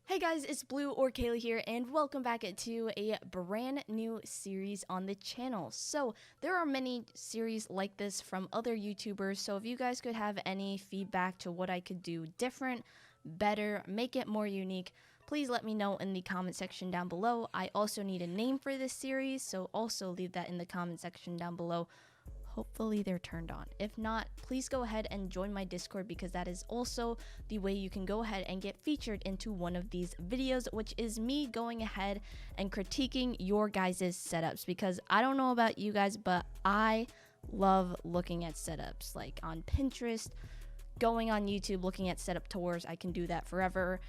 Hey guys, it's Blue or Kayla here, and welcome back to a brand new series on the channel. So there are many series like this from other YouTubers, so if you guys could have any feedback to what I could do different, better, make it more unique, please let me know in the comment section down below. I also need a name for this series, so also leave that in the comment section down below. Hopefully they're turned on. If not, please go ahead and join my Discord, because that is also the way you can go ahead and get featured into one of these videos, which is me going ahead and critiquing your guys' setups. Because I don't know about you guys, but I love looking at setups, like on Pinterest, going on YouTube, looking at setup tours. I can do that forever.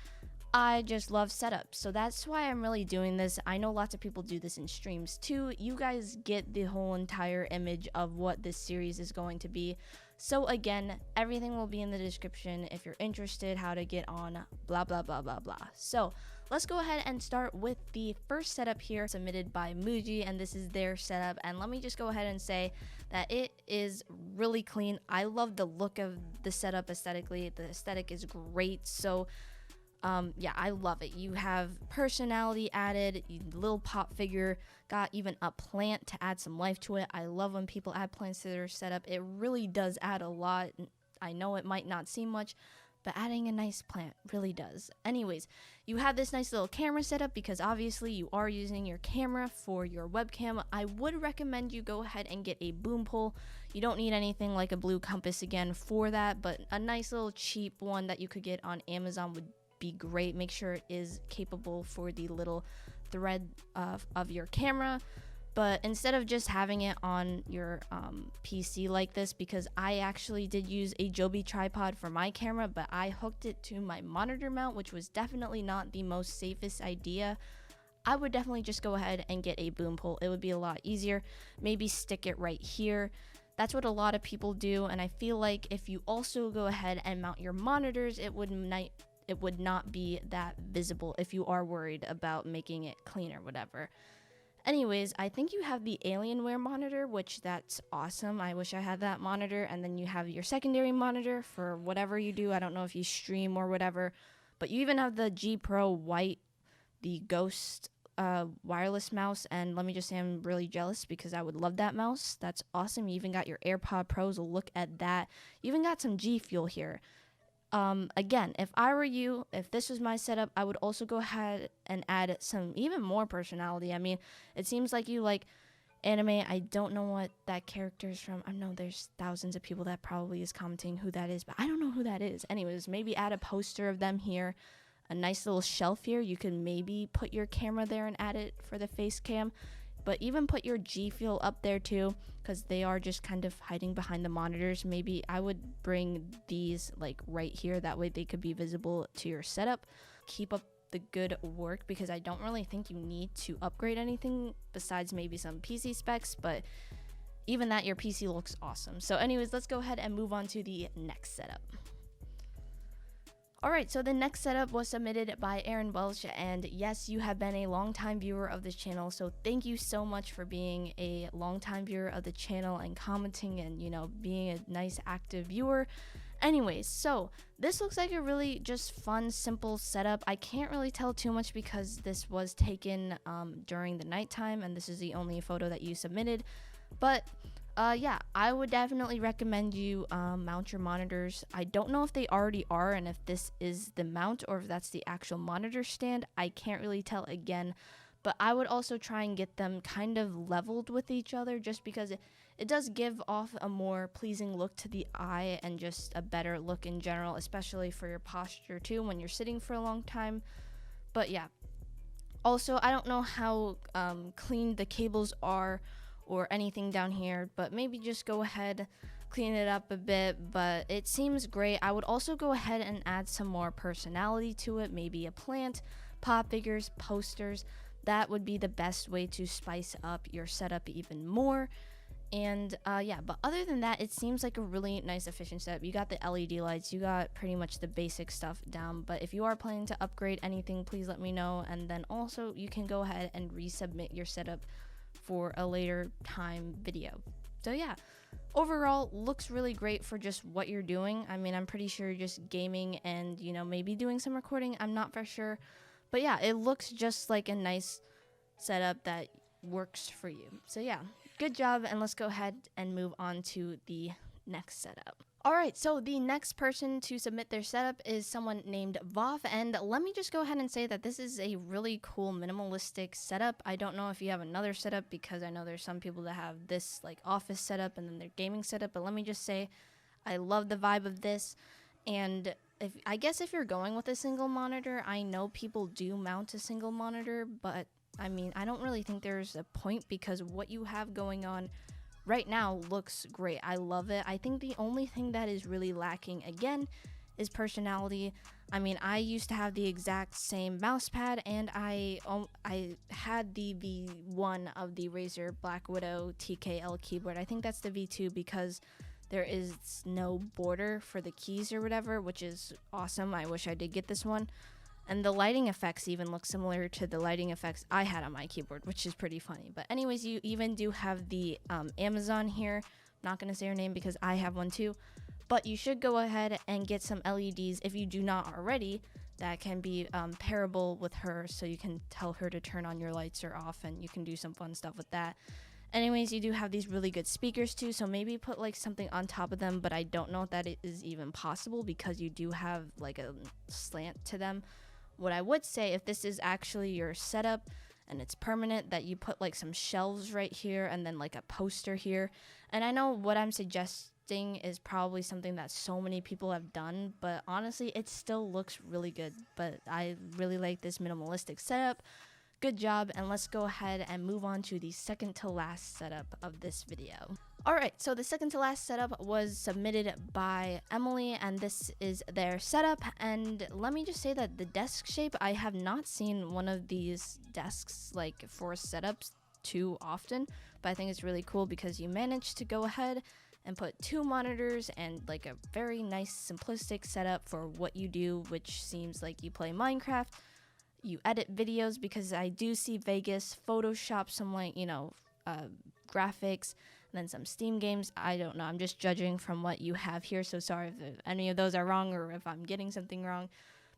I just love setups, so that's why I'm really doing this. I know lots of people do this in streams too. You guys get the whole entire image of what this series is going to be. So again, everything will be in the description if you're interested, how to get on, blah blah blah blah blah. So let's go ahead and start with the first setup here, submitted by Muji, and this is their setup. And let me just go ahead and say that it is really clean. I love the look of the setup aesthetically. The aesthetic is great. So yeah, I love it. You have personality added, little pop figure, got even a plant to add some life to it. I love when people add plants to their setup. It really does add a lot. I know it might not seem much, but adding a nice plant really does. Anyways, you have this nice little camera setup, because obviously you are using your camera for your webcam. I would recommend you go ahead and get a boom pole. You don't need anything like a blue compass again for that, but a nice little cheap one that you could get on Amazon would be great. Make sure it is capable for the little thread of your camera. But instead of just having it on your PC like this, because I actually did use a Joby tripod for my camera, but I hooked it to my monitor mount, which was definitely not the most safest idea. I would definitely just go ahead and get a boom pole. It would be a lot easier. Maybe stick it right here. That's what a lot of people do, and I feel like if you also go ahead and mount your monitors, it would not be that visible if you are worried about making it clean or whatever. Anyways, I think you have the Alienware monitor, which that's awesome. I wish I had that monitor. And then you have your secondary monitor for whatever you do. I don't know if you stream or whatever, but you even have the G Pro White, the Ghost wireless mouse. And let me just say, I'm really jealous because I would love that mouse. That's awesome. You even got your AirPod Pros. Look at that. You even got some G Fuel here. Again, if I were you, if this was my setup, I would also go ahead and add some even more personality. I mean, it seems like you like anime. I don't know what that character is from. I know there's thousands of people that probably is commenting who that is, but I don't know who that is. Anyways, maybe add a poster of them here, a nice little shelf here. You can maybe put your camera there and add it for the face cam. But even put your G Fuel up there too, because they are just kind of hiding behind the monitors. Maybe I would bring these like right here. That way they could be visible to your setup. Keep up the good work, because I don't really think you need to upgrade anything besides maybe some PC specs. But even that, your PC looks awesome. So anyways, let's go ahead and move on to the next setup. Alright, so the next setup was submitted by Aaron Welch, and yes, you have been a longtime viewer of this channel, so thank you so much for being a longtime viewer of the channel and commenting and, you know, being a nice active viewer. Anyways, so this looks like a really just fun, simple setup. I can't really tell too much because this was taken during the nighttime, and this is the only photo that you submitted, but yeah, I would definitely recommend you mount your monitors. I don't know if they already are, and if this is the mount or if that's the actual monitor stand. I can't really tell again, but I would also try and get them kind of leveled with each other, just because it does give off a more pleasing look to the eye and just a better look in general, especially for your posture too when you're sitting for a long time. But yeah, also I don't know how clean the cables are or anything down here, but maybe just go ahead, clean it up a bit. But it seems great. I would also go ahead and add some more personality to it, maybe a plant, pop figures, posters. That would be the best way to spice up your setup even more. And yeah, but other than that, it seems like a really nice, efficient setup. You got the LED lights, you got pretty much the basic stuff down, but if you are planning to upgrade anything, please let me know. And then also you can go ahead and resubmit your setup for a later time video. So yeah, overall looks really great for just what you're doing. I mean, I'm pretty sure you're just gaming and, you know, maybe doing some recording. I'm not for sure, But yeah, it looks just like a nice setup that works for you. So yeah, good job, and let's go ahead and move on to the next setup. Alright, so the next person to submit their setup is someone named Voff, and let me just go ahead and say that this is a really cool minimalistic setup. I don't know if you have another setup, because I know there's some people that have this like office setup and then their gaming setup, but let me just say I love the vibe of this. And I guess if you're going with a single monitor, I know people do mount a single monitor, but I mean, I don't really think there's a point, because what you have going on right now looks great. I love it. I think the only thing that is really lacking again is personality. I mean, I used to have the exact same mouse pad, and I had the V1 of the Razer Black Widow TKL keyboard. I think that's the V2 because there is no border for the keys or whatever, which is awesome. I wish I did get this one. And the lighting effects even look similar to the lighting effects I had on my keyboard, which is pretty funny. But anyways, you even do have the Amazon here. I'm not going to say her name because I have one too. But you should go ahead and get some LEDs if you do not already. That can be pairable with her, so you can tell her to turn on your lights or off, and you can do some fun stuff with that. Anyways, you do have these really good speakers too, so maybe put like something on top of them, but I don't know if that is even possible because you do have like a slant to them. What I would say, if this is actually your setup and it's permanent, that you put like some shelves right here and then like a poster here. And I know what I'm suggesting is probably something that so many people have done, but honestly, it still looks really good. But I really like this minimalistic setup. Good job, and let's go ahead and move on to the second to last setup of this video. Alright, so the second to last setup was submitted by Emily, and this is their setup. And let me just say that the desk shape, I have not seen one of these desks like for setups too often, but I think it's really cool because you managed to go ahead and put 2 monitors and like a very nice simplistic setup for what you do, which seems like you play Minecraft. You edit videos, because I do see Vegas, Photoshop, some like, graphics, and then some Steam games. I don't know. I'm just judging from what you have here. So sorry if any of those are wrong or if I'm getting something wrong.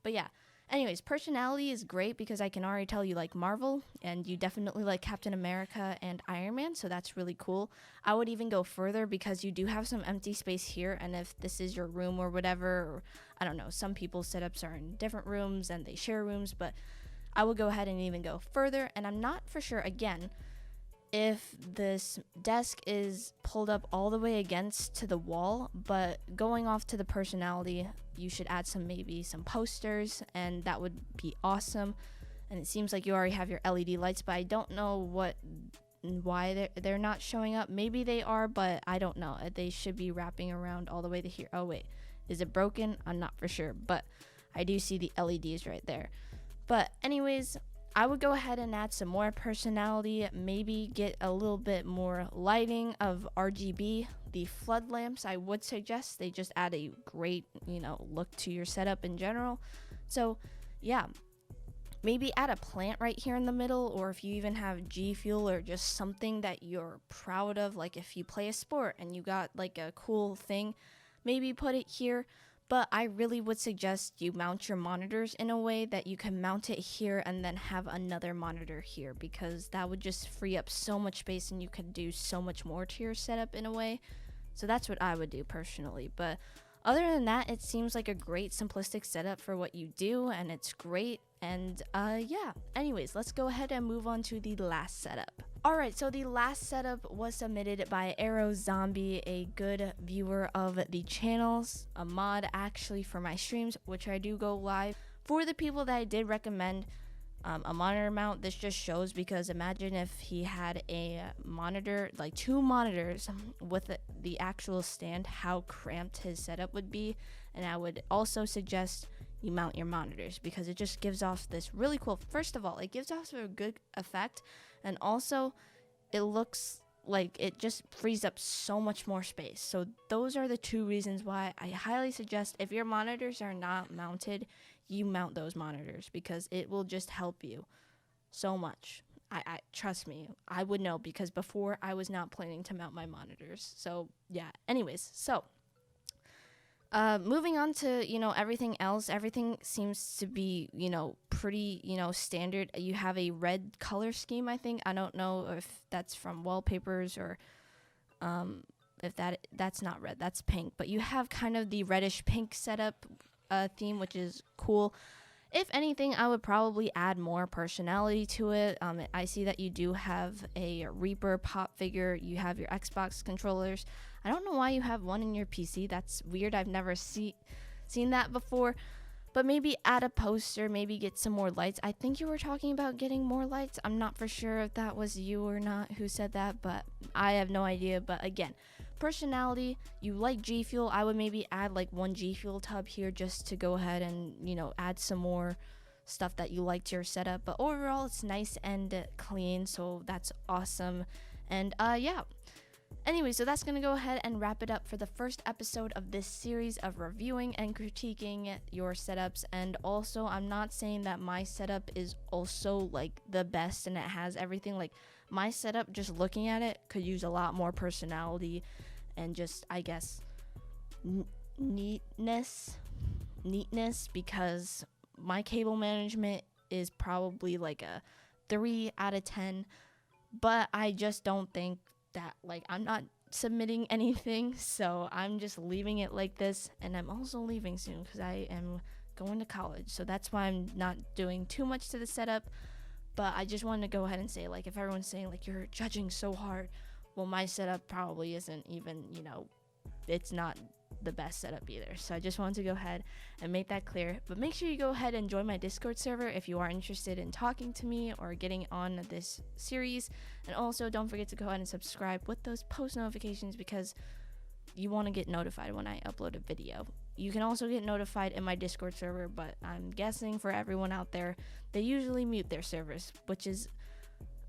But yeah. Anyways, personality is great because I can already tell you like Marvel, and you definitely like Captain America and Iron Man, so that's really cool. I would even go further because you do have some empty space here, and if this is your room or whatever, or I don't know, some people's setups are in different rooms and they share rooms, but I would go ahead and even go further, and I'm not for sure, again, if this desk is pulled up all the way against to the wall, but going off to the personality, you should add maybe some posters, and that would be awesome. And it seems like you already have your LED lights, but I don't know why they're not showing up. Maybe they are, but I don't know. They should be wrapping around all the way to here. Oh wait, is it broken? I'm not for sure, but I do see the LEDs right there. But anyways, I would go ahead and add some more personality, maybe get a little bit more lighting of RGB. The flood lamps, I would suggest, they just add a great, look to your setup in general. So yeah, maybe add a plant right here in the middle, or if you even have G Fuel or just something that you're proud of, like if you play a sport and you got like a cool thing, maybe put it here. But I really would suggest you mount your monitors in a way that you can mount it here and then have another monitor here, because that would just free up so much space and you could do so much more to your setup in a way. So that's what I would do personally. But other than that, it seems like a great simplistic setup for what you do, and it's great. And yeah, anyways, let's go ahead and move on to the last setup. Alright, so the last setup was submitted by Arrow Zombie, a good viewer of the channels, a mod actually for my streams, which I do go live. For the people that I did recommend a monitor mount, this just shows, because imagine if he had a monitor, like 2 monitors with the actual stand, how cramped his setup would be. And I would also suggest you mount your monitors, because it just gives off this really cool, first of all, it gives off a good effect, and also it looks like it just frees up so much more space. So those are the 2 reasons why I highly suggest, if your monitors are not mounted, you mount those monitors, because it will just help you so much. I trust me, I would know, because before I was not planning to mount my monitors. So yeah, anyways, so Moving on to, everything else, everything seems to be, pretty, standard. You have a red color scheme, I think. I don't know if that's from wallpapers or if that's not red, that's pink. But you have kind of the reddish pink setup theme, which is cool. If anything, I would probably add more personality to it. I see that you do have a Reaper pop figure. You have your Xbox controllers. I don't know why you have one in your PC. That's weird. I've never seen that before. But maybe add a poster, maybe get some more lights. I think you were talking about getting more lights. I'm not for sure if that was you or not who said that, but I have no idea. But again, personality, you like G Fuel. I would maybe add like one G Fuel tub here just to go ahead and, add some more stuff that you like to your setup. But overall, it's nice and clean, so that's awesome. And yeah. Anyway, so that's going to go ahead and wrap it up for the first episode of this series of reviewing and critiquing your setups. And also, I'm not saying that my setup is also like the best and it has everything. Like, my setup, just looking at it, could use a lot more personality and just, I guess, neatness, because my cable management is probably like a 3 out of 10. But I just don't think that, like, I'm not submitting anything, so I'm just leaving it like this. And I'm also leaving soon because I am going to college, so that's why I'm not doing too much to the setup. But I just wanted to go ahead and say, like, if everyone's saying like you're judging so hard, well, my setup probably isn't even, it's not the best setup either. So I just wanted to go ahead and make that clear. But make sure you go ahead and join my Discord server if you are interested in talking to me or getting on this series. And also, don't forget to go ahead and subscribe with those post notifications because you want to get notified when I upload a video. You can also get notified in my Discord server, but I'm guessing for everyone out there, they usually mute their servers, which is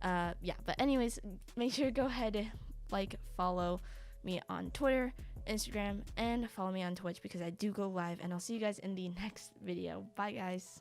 yeah. But anyways, make sure to go ahead and follow me on Twitter, Instagram, and follow me on Twitch because I do go live. And I'll see you guys in the next video. Bye, guys.